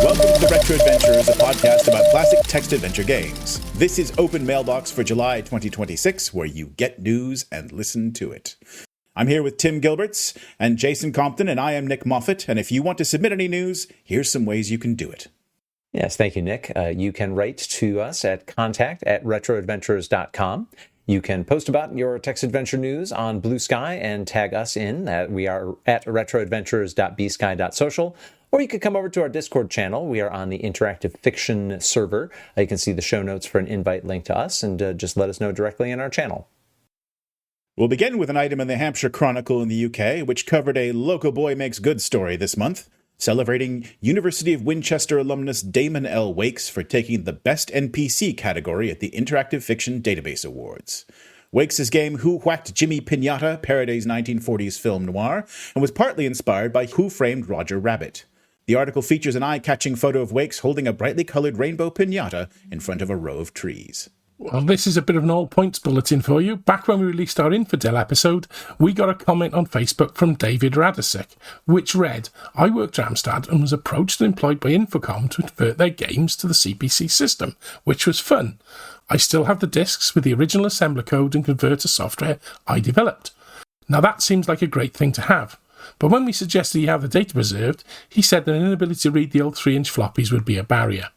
Welcome to the Retro Adventurers, a podcast about classic text adventure games. This is Open Mailbox for July 2026, where you get news and listen to it. I'm here with Tim Gilberts and Jason Compton, and I am Nick Moffat, and if you want to submit any news, here's some ways you can do it. Yes, thank you, Nick. You can write to us at contact@retroadventurers.com. You can post about your text adventure news on Blue Sky and tag us in. We are at retroadventurers.bsky.social. Or you could come over to our Discord channel. We are on the Interactive Fiction server. You can see the show notes for an invite link to us, and just let us know directly in our channel. We'll begin with an item in the Hampshire Chronicle in the UK, which covered a Local Boy Makes Good story this month, celebrating University of Winchester alumnus Damon L. Wakes for taking the Best NPC category at the Interactive Fiction Database Awards. Wakes' game Who Whacked Jimmy Pinata parodies 1940s film noir, and was partly inspired by Who Framed Roger Rabbit. The article features an eye-catching photo of Wakes holding a brightly coloured rainbow pinata in front of a row of trees. Well, this is a bit of an all-points bulletin for you. Back when we released our Infidel episode, we got a comment on Facebook from David Radisek, which read, I worked at Amstrad and was approached and employed by Infocom to convert their games to the CPC system, which was fun. I still have the discs with the original assembler code and converter software I developed. Now that seems like a great thing to have. But when we suggested he have the data preserved, he said that an inability to read the old 3-inch floppies would be a barrier.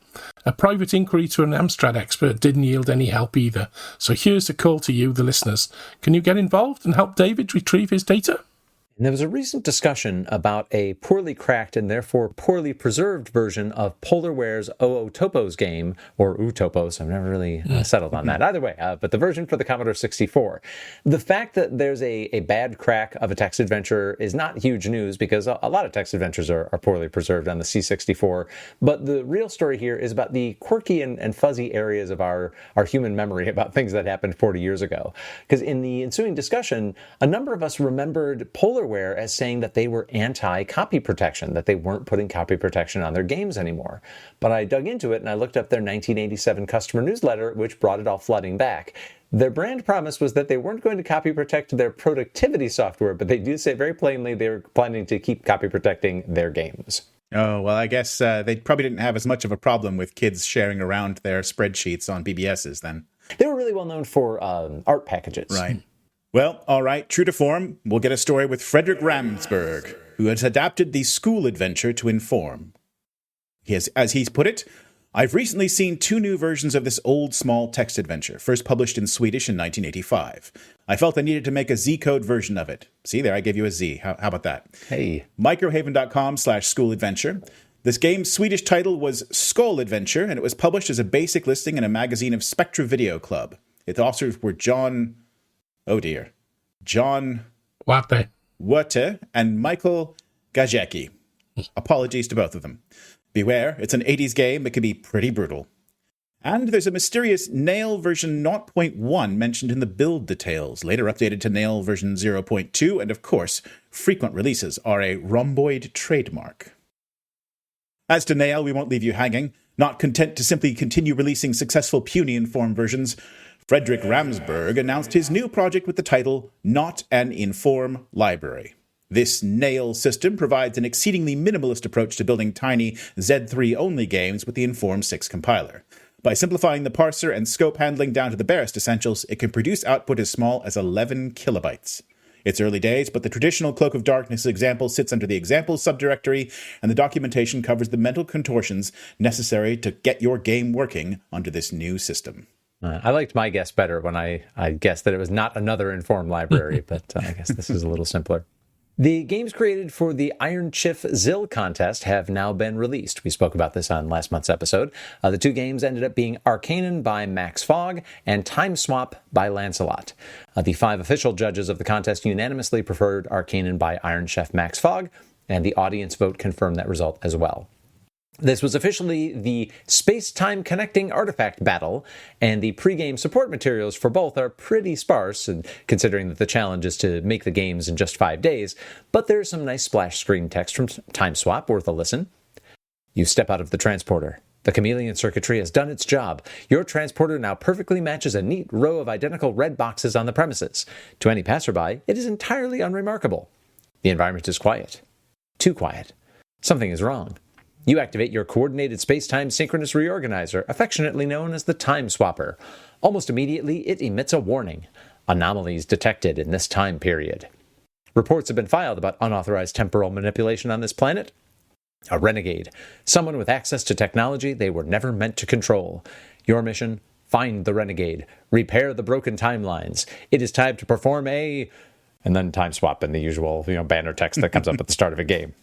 A private inquiry to an Amstrad expert didn't yield any help either, so here's a call to you, the listeners. Can you get involved and help David retrieve his data? And there was a recent discussion about a poorly cracked and therefore poorly preserved version of Polarware's Oo-Topos game, or Oo-Topos. I've never really settled on that. Either way, but the version for the Commodore 64. The fact that there's a bad crack of a text adventure is not huge news because a lot of text adventures are poorly preserved on the C64. But the real story here is about the quirky and fuzzy areas of our human memory about things that happened 40 years ago. Because in the ensuing discussion, a number of us remembered Polarware as saying that they were anti-copy protection, that they weren't putting copy protection on their games anymore. But I dug into it and I looked up their 1987 customer newsletter, which brought it all flooding back. Their brand promise was that they weren't going to copy protect their productivity software, but they do say very plainly they were planning to keep copy protecting their games. Oh, well, I guess they probably didn't have as much of a problem with kids sharing around their spreadsheets on BBSs then. They were really well known for art packages. Right. Well, all right, true to form, we'll get a story with Frederick Ramsberg, who has adapted the SchoolAdventure to Inform. As he's put it, I've recently seen 2 new versions of this old small text adventure, first published in Swedish in 1985. I felt I needed to make a Z-code version of it. See, there, I gave you a Z. How about that? Hey. Microhaven.com/SchoolAdventure. This game's Swedish title was SchoolAdventure, and it was published as a basic listing in a magazine of Spectra Video Club. Its authors were John Wörter and Michael Gajecki. Apologies to both of them. Beware, it's an 80s game that can be pretty brutal. And there's a mysterious Nail version 0.1 mentioned in the build details, later updated to Nail version 0.2, and of course, frequent releases are a rhomboid trademark. As to Nail, we won't leave you hanging. Not content to simply continue releasing successful PunyInform versions, Frederick Ramsberg announced his new project with the title Not an Inform Library. This Nail system provides an exceedingly minimalist approach to building tiny Z3-only games with the Inform 6 compiler. By simplifying the parser and scope handling down to the barest essentials, it can produce output as small as 11 kilobytes. It's early days, but the traditional Cloak of Darkness example sits under the Examples subdirectory, and the documentation covers the mental contortions necessary to get your game working under this new system. I liked my guess better when I guessed that it was not another Inform library, but I guess this is a little simpler. The games created for the ChIF ZIL contest have now been released. We spoke about this on last month's episode. The 2 games ended up being Arcanon by Max Fogg and Time Swap by Lancelot. The 5 official judges of the contest unanimously preferred Arcanon by Iron Chef Max Fogg, and the audience vote confirmed that result as well. This was officially the space-time connecting artifact battle, and the pre-game support materials for both are pretty sparse, and considering that the challenge is to make the games in just 5 days, but there's some nice splash screen text from Time Swap worth a listen. You step out of the transporter. The chameleon circuitry has done its job. Your transporter now perfectly matches a neat row of identical red boxes on the premises. To any passerby, it is entirely unremarkable. The environment is quiet. Too quiet. Something is wrong. You activate your coordinated space-time synchronous reorganizer, affectionately known as the Time Swapper. Almost immediately, it emits a warning. Anomalies detected in this time period. Reports have been filed about unauthorized temporal manipulation on this planet. A renegade. Someone with access to technology they were never meant to control. Your mission? Find the renegade. Repair the broken timelines. It is time to perform a... And then time swap in the usual, banner text that comes up at the start of a game.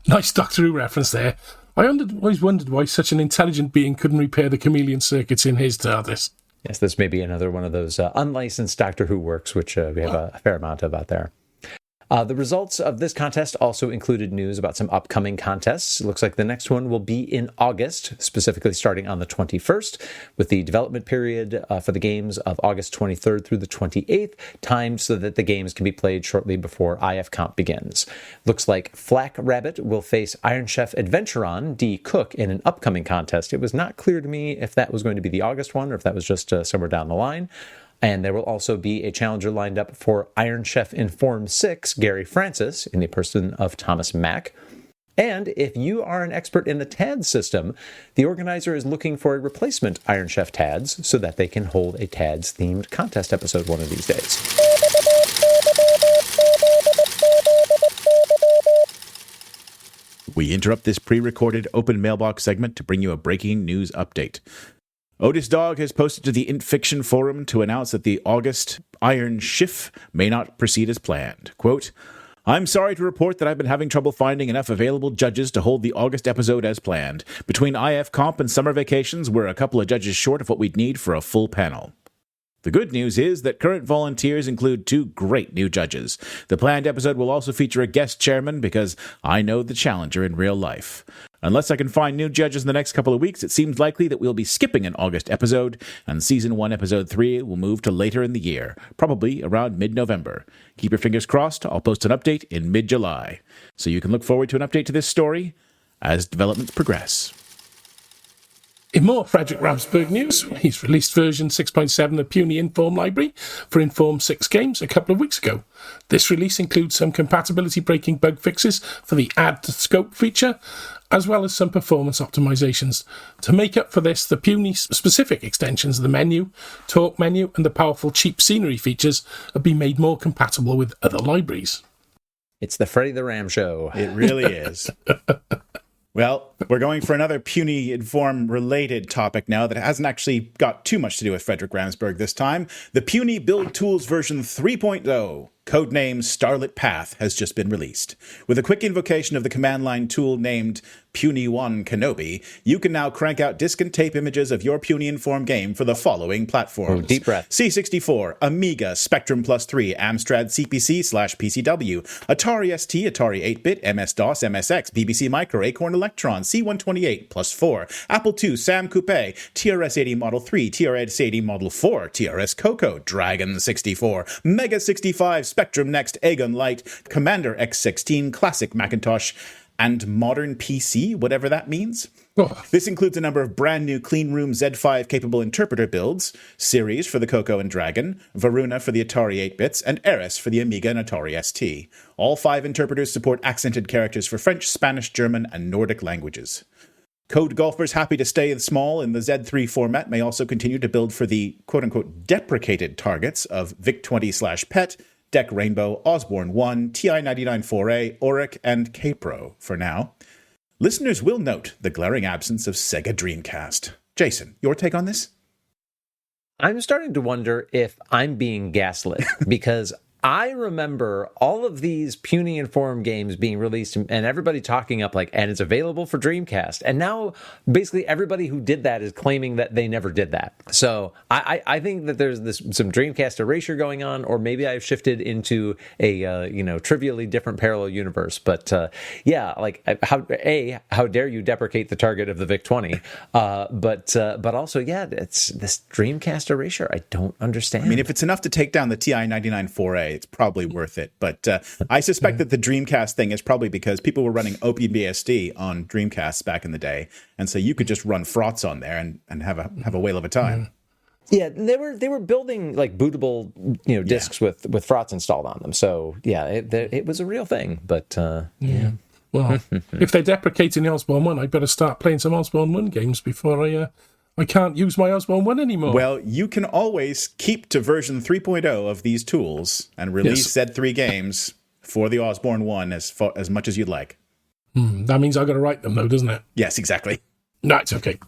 Nice Doctor Who reference there. I always wondered why such an intelligent being couldn't repair the chameleon circuits in his TARDIS. Yes, this may be another one of those unlicensed Doctor Who works, which we have a fair amount of out there. The results of this contest also included news about some upcoming contests. It looks like the next one will be in August, specifically starting on the 21st, with the development period for the games of August 23rd through the 28th, timed so that the games can be played shortly before IFComp begins. Looks like Flack Rabbit will face Iron Chef Adventuron D. Cook in an upcoming contest. It was not clear to me if that was going to be the August one or if that was just somewhere down the line. And there will also be a challenger lined up for Iron Chef Inform 6, Gary Francis, in the person of Thomas Mack. And if you are an expert in the TADS system, the organizer is looking for a replacement Iron Chef TADS so that they can hold a TADS-themed contest episode one of these days. We interrupt this pre-recorded open mailbox segment to bring you a breaking news update. Otis Dog has posted to the IntFiction forum to announce that the August Iron ChIF may not proceed as planned. Quote, I'm sorry to report that I've been having trouble finding enough available judges to hold the August episode as planned. Between IFComp and summer vacations, we're a couple of judges short of what we'd need for a full panel. The good news is that current volunteers include 2 great new judges. The planned episode will also feature a guest chairman because I know the challenger in real life. Unless I can find new judges in the next couple of weeks, it seems likely that we'll be skipping an August episode, and Season 1, Episode 3 will move to later in the year, probably around mid-November. Keep your fingers crossed, I'll post an update in mid-July. So you can look forward to an update to this story as developments progress. In more Frederick Ramsberg news, he's released version 6.7 of PunyInform library for Inform 6 games a couple of weeks ago. This release includes some compatibility-breaking bug fixes for the Add to Scope feature, as well as some performance optimizations. To make up for this, the Puny-specific extensions of the menu, talk menu, and the powerful cheap scenery features have been made more compatible with other libraries. It's the Freddy the Ram show. It really is. Well, we're going for another PunyInform related topic now that hasn't actually got too much to do with Frederick Ramsberg this time. The Puny BuildTools version 3.0, codename Starlit Path, has just been released. With a quick invocation of the command line tool named Puny1 Kenobi, you can now crank out disc and tape images of your PunyInform game for the following platforms. Oh, deep breath. C64, Amiga, Spectrum Plus 3, Amstrad CPC/PCW, Atari ST, Atari 8-bit, MS-DOS, MSX, BBC Micro, Acorn Electron, C128 Plus 4, Apple II, Sam Coupe, TRS-80 Model 3, TRS-80 Model 4, TRS Coco, Dragon 64, Mega 65, Spectrum Next, Aegon Light, Commander X16, Classic Macintosh, and Modern PC, whatever that means. Oh. This includes a number of brand new Cleanroom Z5 capable interpreter builds, Ceres for the Coco and Dragon, Varuna for the Atari 8-bits, and Eris for the Amiga and Atari ST. All 5 interpreters support accented characters for French, Spanish, German, and Nordic languages. Code golfers happy to stay small in the Z3 format may also continue to build for the quote-unquote deprecated targets of VIC-20/PET, Deck Rainbow, Osborne 1, TI-99-4A, Auric, and K-Pro for now. Listeners will note the glaring absence of Sega Dreamcast. Jason, your take on this? I'm starting to wonder if I'm being gaslit because I remember all of these PunyInform games being released and everybody talking up like, and it's available for Dreamcast. And now basically everybody who did that is claiming that they never did that. So I think that there's some Dreamcast erasure going on, or maybe I've shifted into a, trivially different parallel universe. But how dare you deprecate the target of the VIC-20? But also, it's this Dreamcast erasure. I don't understand. I mean, if it's enough to take down the TI-99-4A, it's probably worth it. But I suspect that the Dreamcast thing is probably because people were running OpenBSD on Dreamcasts back in the day, and so you could just run Frotz on there and have a whale of a time. Yeah, they were building like bootable discs with Frotz installed on them. So it was a real thing. But Well, if they're deprecating the Osborne 1, I better start playing some Osborne 1 games before I can't use my Osborne 1 anymore. Well, you can always keep to version 3.0 of these tools and release said 3 games for the Osborne 1 as much as you'd like. That means I've got to write them, though, doesn't it? Yes, exactly. No, it's okay.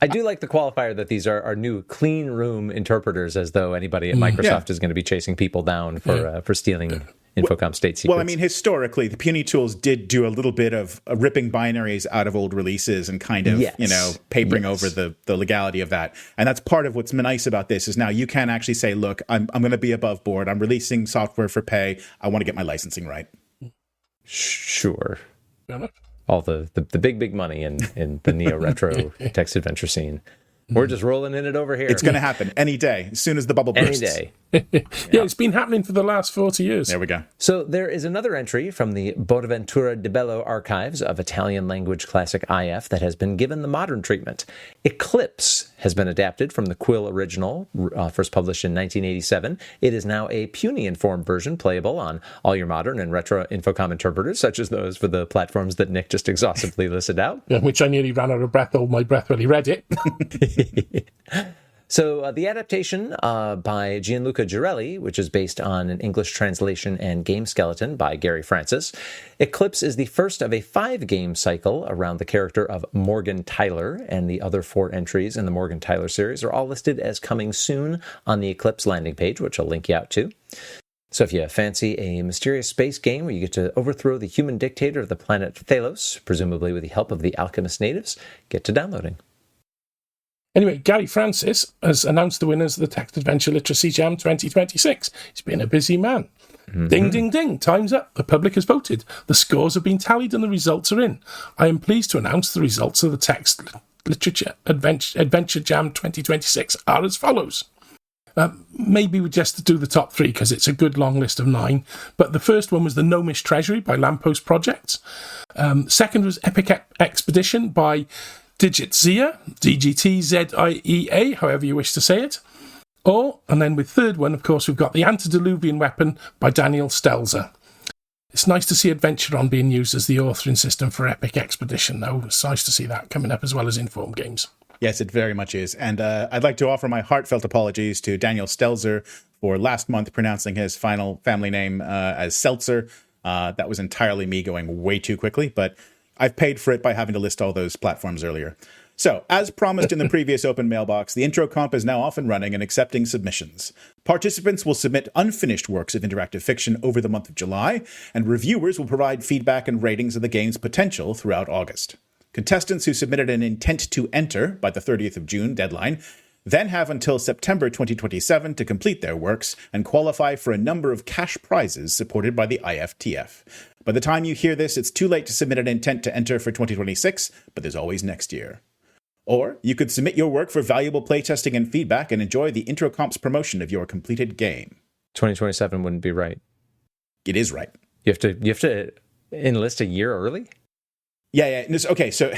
I do like the qualifier that these are new clean room interpreters, as though anybody at Microsoft is going to be chasing people down for stealing Infocom state secrets. Well, I mean, historically, the Puny tools did do a little bit of ripping binaries out of old releases and kind of, papering over the legality of that. And that's part of what's nice about this is now you can actually say, look, I'm going to be above board. I'm releasing software for pay. I want to get my licensing right. Sure. All the big money in the neo-retro text adventure scene. We're just rolling in it over here. It's going to happen any day, as soon as the bubble bursts. Any day. Yeah, it's been happening for the last 40 years. There we go. So there is another entry from the Bonaventura de Bello archives of Italian language classic IF that has been given the modern treatment. Eclipse has been adapted from the Quill original, first published in 1987. It is now a PunyInform version playable on all your modern and retro Infocom interpreters, such as those for the platforms that Nick just exhaustively listed out. Yeah, which I nearly ran out of breath, hold my breath when he read it. So the adaptation by Gianluca Girelli, which is based on an English translation and game skeleton by Gary Francis. Eclipse is the first of a 5-game cycle around the character of Morgan Tyler, and the other 4 entries in the Morgan Tyler series are all listed as coming soon on the Eclipse landing page, which I'll link you out to. So if you fancy a mysterious space game where you get to overthrow the human dictator of the planet Thalos, presumably with the help of the alchemist natives, get to downloading. Anyway, Gary Francis has announced the winners of the Text Adventure Literacy Jam 2026. He's been a busy man. Ding, ding, ding. Time's up. The public has voted. The scores have been tallied and the results are in. I am pleased to announce the results of the Text Literature Adventure Jam 2026 are as follows. Maybe we just do the top 3 because it's a good long list of 9. But the first one was the Gnomish Treasury by Lamppost Projects. Second was Epic Expedition by DigitZia, DGTZIEA, however you wish to say it. And then with third one, of course, we've got The Antediluvian Weapon by Daniel Stelzer. It's nice to see Adventuron being used as the authoring system for Epic Expedition, though. It's nice to see that coming up as well as Inform games. Yes, it very much is. And I'd like to offer my heartfelt apologies to Daniel Stelzer for last month pronouncing his final family name as Seltzer. That was entirely me going way too quickly, but I've paid for it by having to list all those platforms earlier. So, as promised in the previous open mailbox, the IntroComp is now off and running and accepting submissions. Participants will submit unfinished works of interactive fiction over the month of July, and reviewers will provide feedback and ratings of the game's potential throughout August. Contestants who submitted an intent to enter by the 30th of June deadline then have until September 2027 to complete their works and qualify for a number of cash prizes supported by the IFTF. By the time you hear this, it's too late to submit an intent to enter for 2026, but there's always next year. Or you could submit your work for valuable playtesting and feedback and enjoy the IntroComp's promotion of your completed game. 2027 wouldn't be right. It is right. You have to enlist a year early? Yeah. Okay, so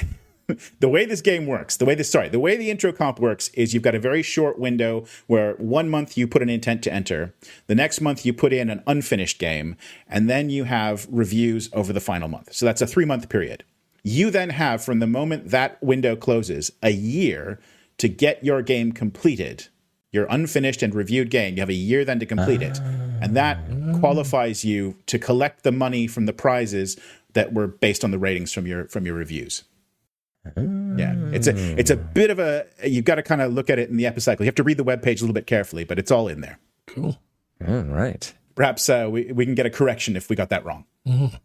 the way this game works, the way the IntroComp works is you've got a very short window where 1 month you put an intent to enter, the next month you put in an unfinished game, and then you have reviews over the final month. So that's a 3-month period. You then have, from the moment that window closes, a year to get your game completed, your unfinished and reviewed game. You have a year then to complete it. And that qualifies you to collect the money from the prizes that were based on the ratings from your reviews. Yeah, it's a bit of a, you've got to kind of look at it in the epicycle. You have to read the webpage a little bit carefully, but it's all in there. Cool. All right. Perhaps we can get a correction if we got that wrong. Mm-hmm.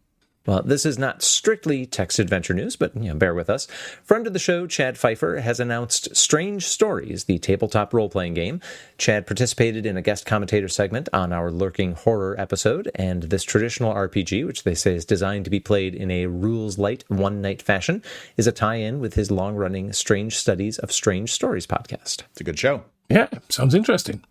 Well, this is not strictly text adventure news, but bear with us. Friend of the show, Chad Pfeiffer, has announced Strange Stories, the tabletop role-playing game. Chad participated in a guest commentator segment on our Lurking Horror episode, and this traditional RPG, which they say is designed to be played in a rules-light, one-night fashion, is a tie-in with his long-running Strange Studies of Strange Stories podcast. It's a good show. Yeah, sounds interesting.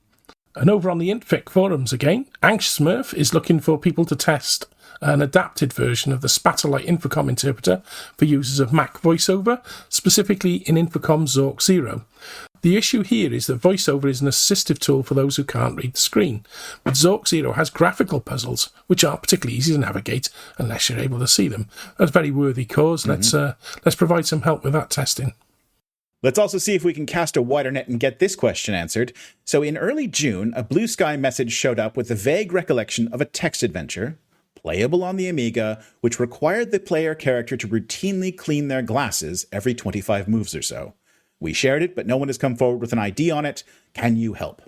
And over on the IntFic forums again, Smurf is looking for people to test an adapted version of the Spatterlight Infocom interpreter for users of Mac VoiceOver, specifically in Infocom Zork Zero. The issue here is that VoiceOver is an assistive tool for those who can't read the screen, but Zork Zero has graphical puzzles, which aren't particularly easy to navigate unless you're able to see them. That's a very worthy cause. Let's provide some help with that testing. Let's also see if we can cast a wider net and get this question answered. So in early June, a Blue Sky message showed up with a vague recollection of a text adventure, playable on the Amiga, which required the player character to routinely clean their glasses every 25 moves or so. We shared it, but no one has come forward with an ID on it. Can you help?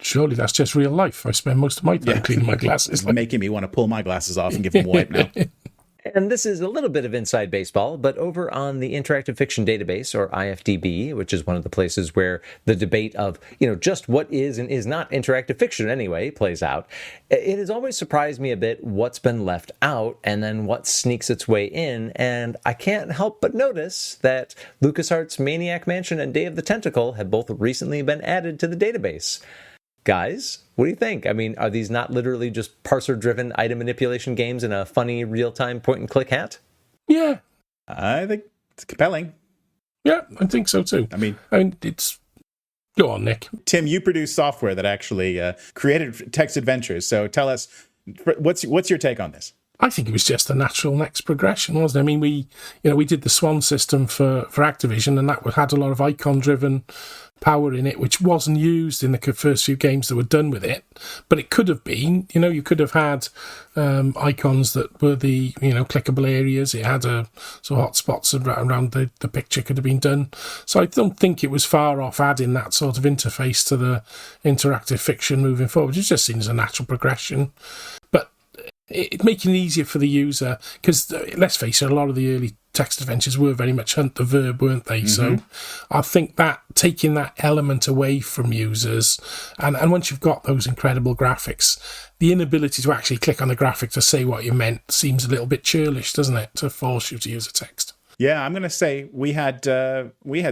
Surely that's just real life. I spend most of my time cleaning my glasses. It's making me want to pull my glasses off and give them a wipe now. And this is a little bit of inside baseball, but over on the Interactive Fiction Database, or IFDB, which is one of the places where the debate of, just what is and is not interactive fiction anyway plays out, it has always surprised me a bit what's been left out and then what sneaks its way in. And I can't help but notice that LucasArts' Maniac Mansion and Day of the Tentacle have both recently been added to the database. Guys, what do you think? I mean, are these not literally just parser-driven item manipulation games in a funny real-time point-and-click hat? Yeah. I think it's compelling. Yeah, I think so too. I mean, it's... Go on, Nick. Tim, you produce software that actually created text adventures, so tell us, what's your take on this? I think it was just a natural next progression, wasn't it? I mean, we did the Swan system for Activision, and that had a lot of icon-driven power in it, which wasn't used in the first few games that were done with it. But it could have been, you could have had icons that were the, clickable areas. It had sort of hotspots around the picture could have been done. So I don't think it was far off adding that sort of interface to the interactive fiction moving forward. It just seems a natural progression. But it making it easier for the user, because let's face it, a lot of the early text adventures were very much hunt the verb, weren't they? So I think that taking that element away from users, and once you've got those incredible graphics, the inability to actually click on the graphic to say what you meant seems a little bit churlish, doesn't it, to force you to use a text. Yeah, I'm going to say we had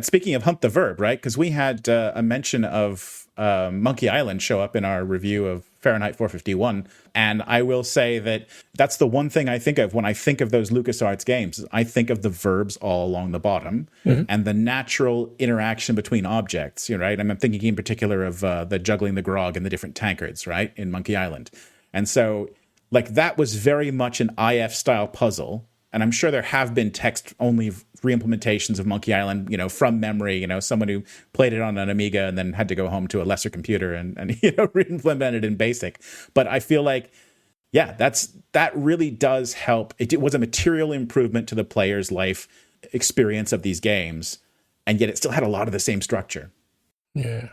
speaking of hunt the verb, right? Because we had a mention of Monkey Island show up in our review of Fahrenheit 451. And I will say that that's the one thing I think of when I think of those LucasArts games. I think of the verbs all along the bottom and the natural interaction between objects, right? I'm thinking in particular of the juggling the grog and the different tankards, right, in Monkey Island. And so, that was very much an IF-style puzzle. And I'm sure there have been text-only reimplementations of Monkey Island, from memory, someone who played it on an Amiga and then had to go home to a lesser computer and reimplement it in BASIC. But I feel like, that really does help. It was a material improvement to the player's life experience of these games, and yet it still had a lot of the same structure. Yeah.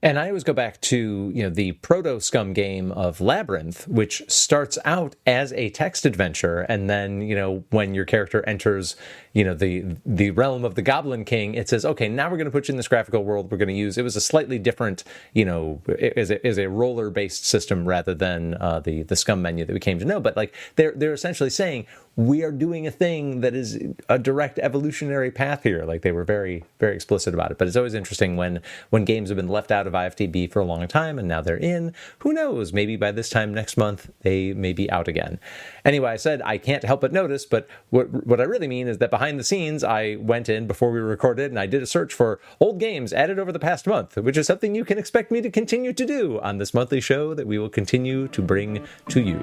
And I always go back to, the proto-Scum game of Labyrinth, which starts out as a text adventure. And then, when your character enters, the realm of the Goblin King, it says, okay, now we're going to put you in this graphical world. We're going to use, it was a slightly different, is a roller-based system rather than the Scum menu that we came to know. But they're essentially saying, we are doing a thing that is a direct evolutionary path here. They were very, very explicit about it. But it's always interesting when games have been left out of IFTB for a long time and now they're in. Who knows? Maybe by this time next month, they may be out again. Anyway, I said I can't help but notice, but what I really mean is that behind the scenes, I went in before we recorded and I did a search for old games added over the past month, which is something you can expect me to continue to do on this monthly show that we will continue to bring to you.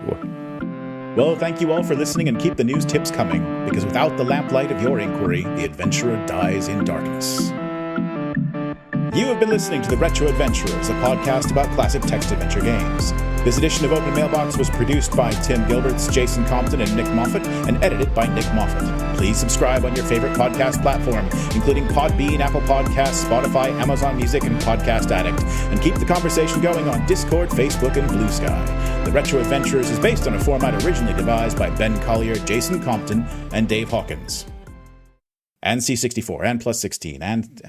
Well, thank you all for listening, and keep the news tips coming, because without the lamplight of your inquiry, the adventurer dies in darkness. You have been listening to The Retro Adventurers, a podcast about classic text adventure games. This edition of Open Mailbox was produced by Tim Gilberts, Jason Compton, and Nick Moffat, and edited by Nick Moffat. Please subscribe on your favorite podcast platform, including Podbean, Apple Podcasts, Spotify, Amazon Music, and Podcast Addict, and keep the conversation going on Discord, Facebook, and Blue Sky. The Retro Adventurers is based on a format originally devised by Ben Collier, Jason Compton, and Dave Hawkins. And C64, and Plus 16, and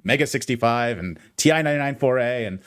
Mega 65, and TI 99 4A, and